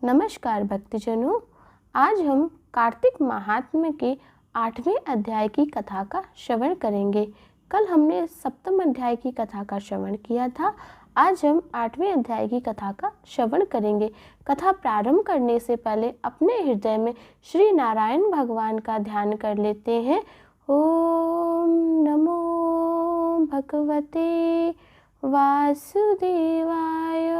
नमस्कार भक्तजनों, आज हम कार्तिक महात्म्य के 8वें अध्याय की कथा का श्रवण करेंगे। कल हमने सप्तम अध्याय की कथा का श्रवण किया था। आज हम 8वें अध्याय की कथा का श्रवण करेंगे। कथा प्रारंभ करने से पहले अपने हृदय में श्री नारायण भगवान का ध्यान कर लेते हैं। ओम नमो भगवते वासुदेवाय।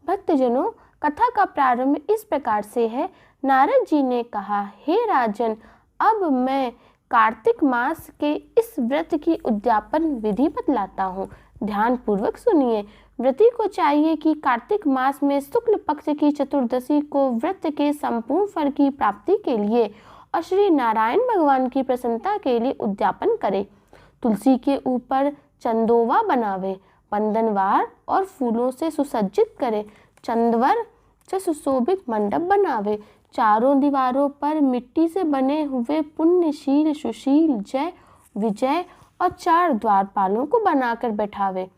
भक्तजनों, कथा का प्रारंभ इस प्रकार से है। नारद जी ने कहा, हे राजन, अब मैं कार्तिक मास के इस व्रत की उद्यापन विधि बतलाता हूँ। ध्यान पूर्वक सुनिए। व्रती को चाहिए कि कार्तिक मास में शुक्ल पक्ष की चतुर्दशी को व्रत के संपूर्ण फल की प्राप्ति के लिए और श्री नारायण भगवान की प्रसन्नता के लिए उद्यापन करे। तुलसी के ऊपर चंदोवा बनावे, बंधनवार और फूलों से सुसज्जित करे, चंदवर से सुशोभित मंडप बनावे, चारों दीवारों पर मिट्टी से बने हुए पुण्यशील, सुशील, जय, विजय और 4 द्वारपालों को बनाकर बैठावे।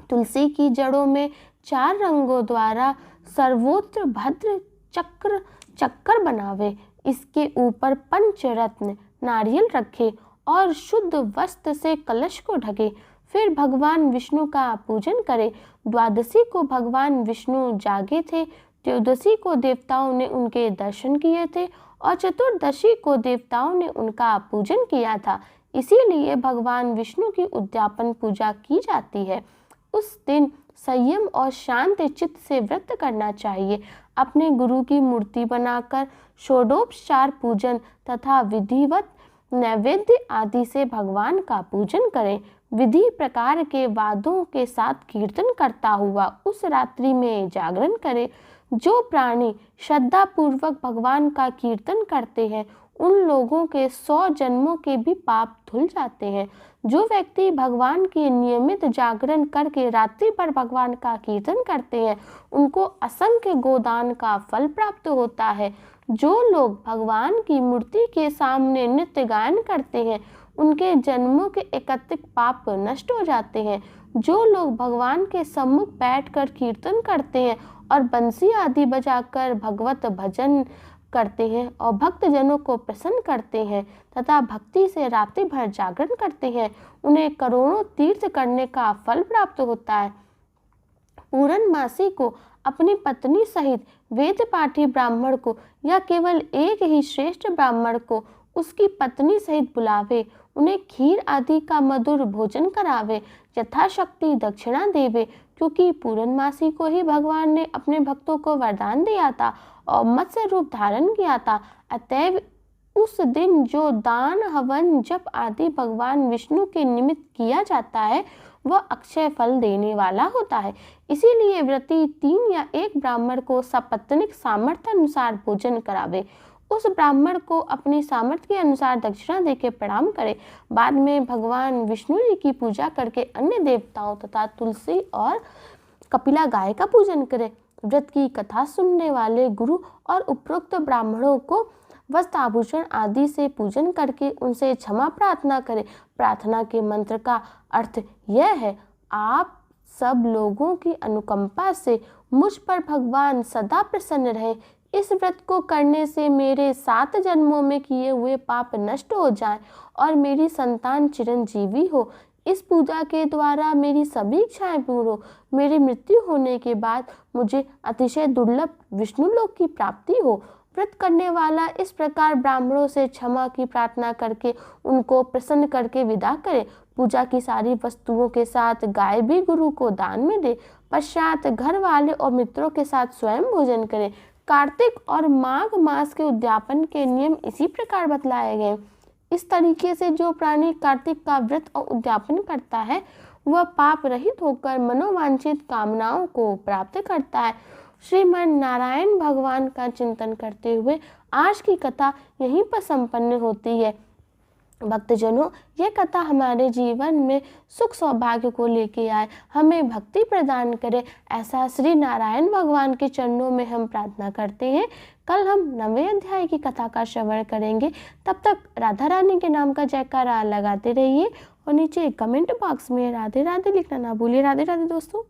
तुलसी की जड़ों में 4 रंगों द्वारा सर्वोत्र भद्र चक्कर बनावे। इसके ऊपर पंचरत्न नारियल रखे और शुद्ध वस्त्र से कलश को ढके। फिर भगवान विष्णु का पूजन करे। द्वादशी को भगवान विष्णु जागे थे, त्रयोदशी को देवताओं ने उनके दर्शन किए थे और चतुर्दशी को देवताओं ने उनका पूजन किया था। इसीलिए भगवान विष्णु की उद्यापन पूजा की जाती है। उस दिन संयम और शांत चित्त से व्रत करना चाहिए। अपने गुरु की मूर्ति बनाकर षोडोपचार पूजन तथा विधिवत नैवेद्य आदि से भगवान का पूजन करें। विधि प्रकार के वादों के साथ कीर्तन करता हुआ उस रात्रि में जागरण करे। जो प्राणी श्रद्धा पूर्वक भगवान का कीर्तन करते हैं, उन लोगों के 100 जन्मों के भी पाप धुल जाते हैं। जो व्यक्ति भगवान के नियमित जागरण करके रात्रि पर भगवान का कीर्तन करते हैं, उनको असंख्य गोदान का फल प्राप्त होता है। जो लोग भगवान की मूर्ति के सामने नित्य गायन करते हैं, उनके जन्मों के एकत्रित पाप नष्ट हो जाते हैं। जो लोग भगवान के सम्मुख बैठकर कीर्तन करते हैं और बंसी आदि बजाकर भगवत भजन करते हैं और भक्तजनों को प्रसन्न करते हैं तथा भक्ति से रात्रि भर जागरण करते हैं, उन्हें करोड़ों तीर्थ करने का फल प्राप्त होता है। पूर्णमासी को अपनी पत्नी सहित वेद पाठी ब्राह्मण को या केवल एक ही श्रेष्ठ ब्राह्मण को उसकी पत्नी सहित बुलावे, उन्हें खीर आदि का मधुर भोजन करावे, यथाशक्ति दक्षिणा देवे, क्योंकि पूर्णमासी को ही भगवान ने अपने भक्तों को वरदान दिया था और मत्स्य रूप धारण किया था। अतएव उस दिन जो दान, हवन, जप आदि भगवान विष्णु के निमित्त किया जाता है, वह अक्षय फल देने वाला होता है। इसीलिए व्रती 3 या 1 ब्राह्मण को सपत्नीक सामर्थ्य अनुसार भोजन करावे। उस ब्राह्मण को अपनी सामर्थ्य के अनुसार दक्षिणा देके प्रणाम करे। बाद में भगवान विष्णु जी की पूजा करके अन्य देवताओं तथा तुलसी और कपिला गाय का पूजन करे। व्रत की कथा सुनने वाले गुरु और उपरोक्त ब्राह्मणों को वस्त्र आभूषण आदि से पूजन करके उनसे क्षमा प्रार्थना करे। प्रार्थना के मंत्र का अर्थ यह है, आप सब लोगों की अनुकंपा से मुझ पर भगवान सदा प्रसन्न रहे। इस व्रत को करने से मेरे 7 जन्मों में किए हुए पाप नष्ट हो जाएं और मेरी संतान चिरंजीवी हो। इस पूजा के द्वारा मेरी सभी इच्छाएं पूर्ण हो। मेरी मृत्यु होने के बाद मुझे अतिशय दुर्लभ विष्णु लोक की प्राप्ति हो। व्रत करने वाला इस प्रकार ब्राह्मणों से क्षमा की प्रार्थना करके उनको प्रसन्न करके विदा करे। पूजा की सारी वस्तुओं के साथ गाय भी गुरु को दान में दे। पश्चात घर वाले और मित्रों के साथ स्वयं भोजन करे। कार्तिक और माघ मास के उद्यापन के नियम इसी प्रकार बतलाए गए। इस तरीके से जो प्राणी कार्तिक का व्रत और उद्यापन करता है, वह पाप रहित होकर मनोवांछित कामनाओं को प्राप्त करता है। श्रीमन नारायण भगवान का चिंतन करते हुए आज की कथा यहीं पर संपन्न होती है। भक्तजनों, यह कथा हमारे जीवन में सुख सौभाग्य को लेके आए, हमें भक्ति प्रदान करे, ऐसा श्री नारायण भगवान के चरणों में हम प्रार्थना करते हैं। कल हम 9वें अध्याय की कथा का श्रवण करेंगे। तब तक राधा रानी के नाम का जयकारा लगाते रहिए और नीचे कमेंट बॉक्स में राधे राधे लिखना ना भूलिए। राधे राधे दोस्तों।